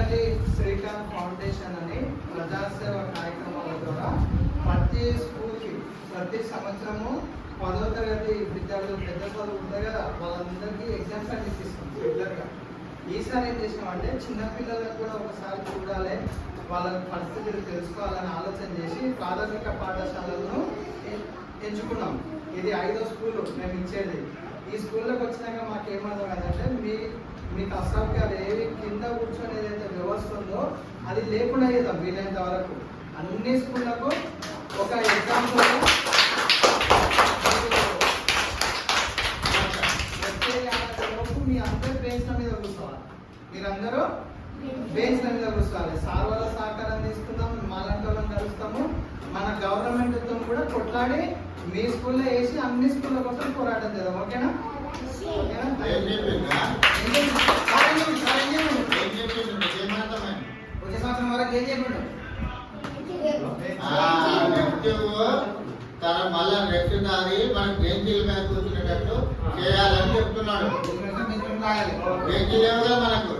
Komaravelli Srikanth foundation అని ప్రజాసేవ కార్యక్రమాల ద్వారా ప్రతి స్కూల్కి ప్రతి సంవత్సరము 10వ తరగతి విద్యార్థులు పెద్ద చదువు ఉంటాయి కదా, వాళ్ళందరికీ ఎగ్జామ్స్ అని ఇప్పిస్తాం రెగ్యులర్గా. ఈసారి ఏం చేసినామంటే చిన్నపిల్లలకు కూడా ఒకసారి చూడాలి, వాళ్ళ పరిస్థితులు తెలుసుకోవాలని ఆలోచన చేసి ప్రాథమిక పాఠశాలను ఎంచుకున్నాం. ఇది 5వ స్కూలు మేము ఇచ్చేది. ఈ స్కూల్లోకి వచ్చినాక మాకు ఏమర్థం కాదంటే మీకు అసౌకర్యాలు ఏవి కింద కూర్చొని ఏదైతే వ్యవస్థ ఉందో అది లేకుండా చేద్దాం వీలైనంత వరకు. అన్ని స్కూళ్ళకు ఒక ఎగ్జాంపుల్ మీ అందరూ బెంచ్ల మీద కూర్చోవాలి, మీరందరూ బెంచ్ల మీద కూర్చోవాలి. సార్ వాళ్ళ సహకారం తీసుకుందాం, మాలాంటి వాళ్ళని కలుస్తాము. మన గవర్నమెంట్తో కూడా కొట్లాడి మీ స్కూల్లో వేసి అన్ని స్కూళ్ళ కోసం పోరాటం చేద్దాం. ఓకేనా? వచ్చే సంవత్సరం వరకు ఏం చెప్పండు తన మళ్ళా నెక్స్ట్ దారి మనకు బెంచీల మీద కూర్చునేటట్టు చేయాలని చెప్తున్నాడు. బెంచీలు మనకు